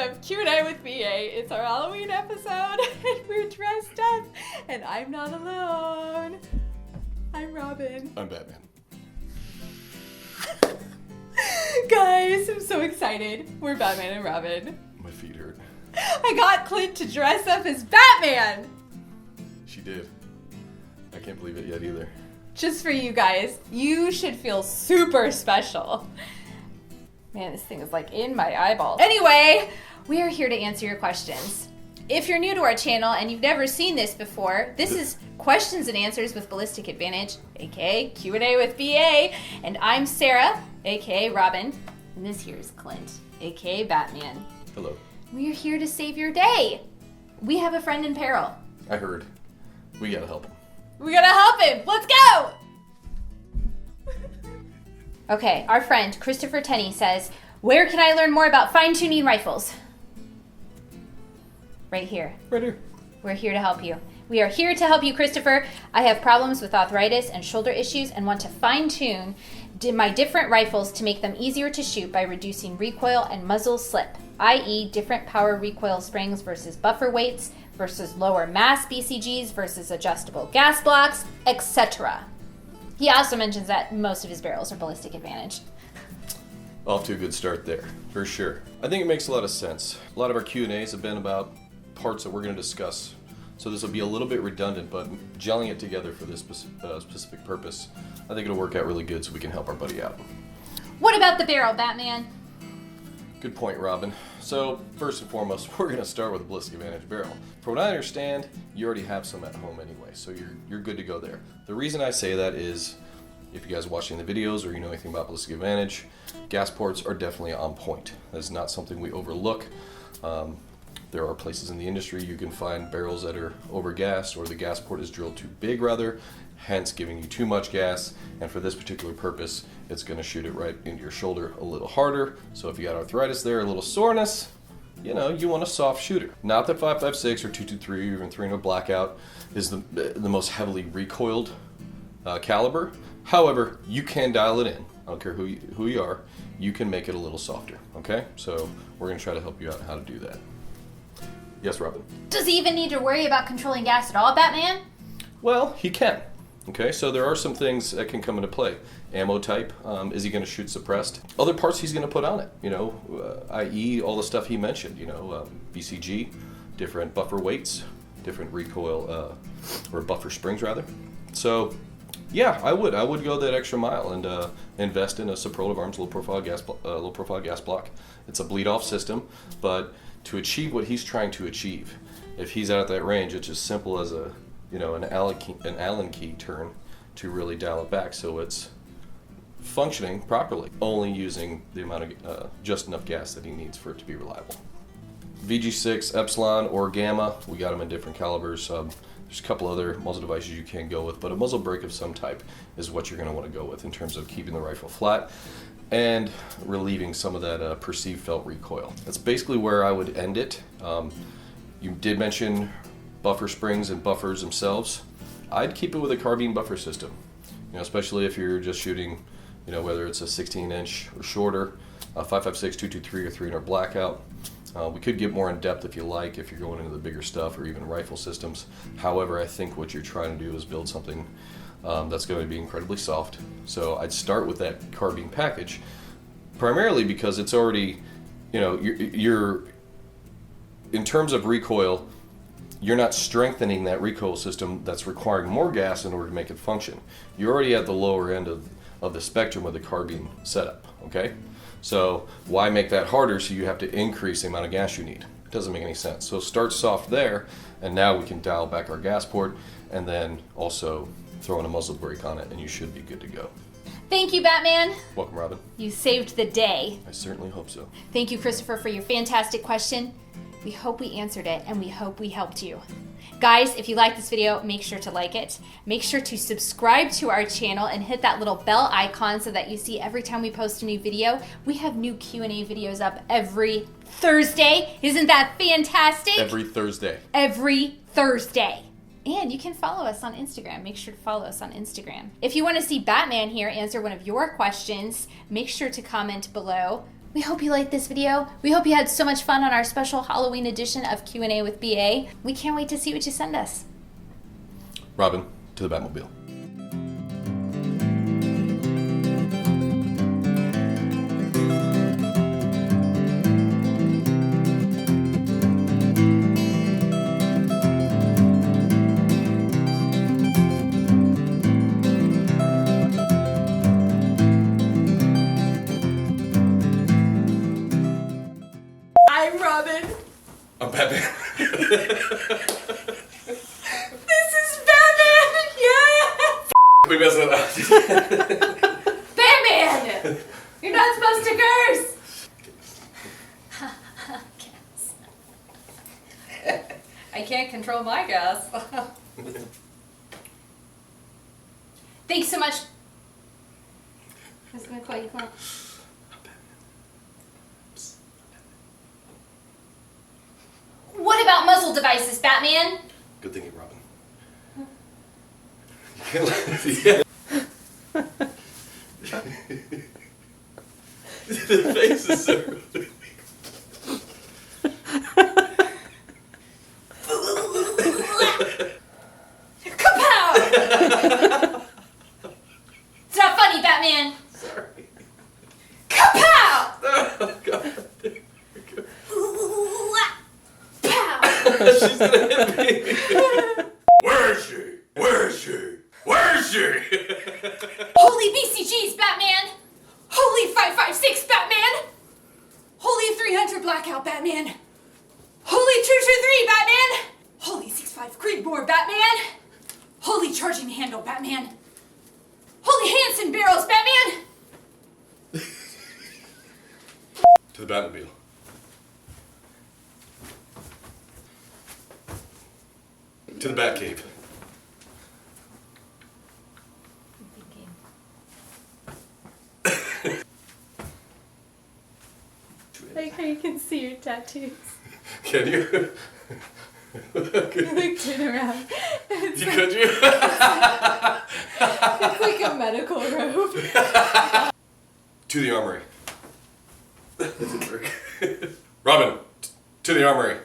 of Q&A with BA. It's our Halloween episode, and we're dressed up, and I'm not alone. I'm Robin. I'm Batman. Guys, I'm so excited. We're Batman and Robin. My feet hurt. I got Clint to dress up as Batman. She did. I can't believe it yet either. Just for you guys. You should feel super special. Man, this thing is like in my eyeball. Anyway, we are here to answer your questions. If you're new to our channel and you've never seen this before, this is Questions and Answers with Ballistic Advantage, aka Q&A with BA, and I'm Sarah, aka Robin, and this here is Clint, aka Batman. Hello. We are here to save your day. We have a friend in peril. I heard. We gotta help him. We gotta help him. Let's go! Okay, our friend Christopher Tenney says, where can I learn more about fine-tuning rifles? Right here. Right here. We're here to help you. We are here to help you, Christopher. I have problems with arthritis and shoulder issues and want to fine-tune my different rifles to make them easier to shoot by reducing recoil and muzzle slip, i.e. different power recoil springs versus buffer weights versus lower mass BCGs versus adjustable gas blocks, etc. He also mentions that most of his barrels are Ballistic Advantage. Off to a good start there, for sure. I think it makes a lot of sense. A lot of our Q&As have been about parts that we're going to discuss. So this will be a little bit redundant, but gelling it together for this specific purpose, I think it'll work out really good so we can help our buddy out. What about the barrel, Batman? Good point, Robin. So first and foremost, we're going to start with a Ballistic Advantage barrel. From what I understand, you already have some at home anyway, so you're good to go there. The reason I say that is, if you guys are watching the videos or you know anything about Ballistic Advantage, gas ports are definitely on point. That is not something we overlook. There are places in the industry you can find barrels that are overgassed, or the gas port is drilled too big rather, hence giving you too much gas, and for this particular purpose it's going to shoot it right into your shoulder a little harder. So if you got arthritis there, a little soreness, you want a soft shooter. Not that 5.56 or 2.23 or even 300 blackout is the most heavily recoiled caliber. However, you can dial it in. I don't care who you are, you can make it a little softer. Okay, so we're going to try to help you out how to do that. Yes, Robin? Does he even need to worry about controlling gas at all, Batman? Well, he can. Okay, so there are some things that can come into play. Ammo type, is he going to shoot suppressed? Other parts he's going to put on it, i.e. all the stuff he mentioned, BCG, different buffer weights, different recoil, or buffer springs rather. So, yeah, I would go that extra mile and invest in a Superlative Arms low profile gas block. It's a bleed off system, but to achieve what he's trying to achieve, if he's out at that range, it's as simple as an Allen key turn to really dial it back so it's functioning properly, only using the amount of just enough gas that he needs for it to be reliable. VG6, Epsilon, or Gamma, we got them in different calibers. There's a couple other muzzle devices you can go with, but a muzzle brake of some type is what you're going to want to go with in terms of keeping the rifle flat and relieving some of that perceived felt recoil. That's basically where I would end it. You did mention buffer springs and buffers themselves. I'd keep it with a carbine buffer system, especially if you're just shooting, whether it's a 16-inch or shorter, 5.56, 223, or 300 blackout. We could get more in depth if you like, if you're going into the bigger stuff or even rifle systems. However, I think what you're trying to do is build something that's going to be incredibly soft. So I'd start with that carbine package, primarily because it's already, you're in terms of recoil, you're not strengthening that recoil system that's requiring more gas in order to make it function. You're already at the lower end of the spectrum with the carbine setup, okay? So why make that harder so you have to increase the amount of gas you need? It doesn't make any sense. So start soft there, and now we can dial back our gas port and then also throw in a muzzle brake on it, and you should be good to go. Thank you, Batman. Welcome, Robin. You saved the day. I certainly hope so. Thank you, Christopher, for your fantastic question. We hope we answered it, and we hope we helped you. Guys, if you like this video, make sure to like it. Make sure to subscribe to our channel and hit that little bell icon so that you see every time we post a new video. We have new Q&A videos up every Thursday. Isn't that fantastic? Every Thursday. Every Thursday. And you can follow us on Instagram. Make sure to follow us on Instagram. If you want to see Batman here answer one of your questions, make sure to comment below We hope you liked this video. We hope you had so much fun on our special Halloween edition of Q&A with BA. We can't wait to see what you send us. Robin, to the Batmobile. I'm Robin. I'm Batman. This is Batman! Yeah! We messed it up. Batman! You're not supposed to curse! I can't control my gas. Thanks so much. I was gonna call you Carl. What about muzzle devices, Batman? Good thinking, Robin. Yeah. The face is so... Kapow! It's not funny, Batman. Sorry. Kapow! Oh, God. Pow! She's gonna hit me. Where is she? Where is she? Where is she? Holy BCGs, Batman! Holy 556, Batman! Holy 300 Blackout, Batman! Holy 223, Batman! Holy 65 Creedmoor, Batman! Holy Charging Handle, Batman! Holy Hanson Barrels, Batman! To the Batmobile. To the Batcave. I like how you can see your tattoos. Can you? You like turn around. It's You like, could you? it's like a medical robe. To the armory. That didn't work. Robin, to the armory.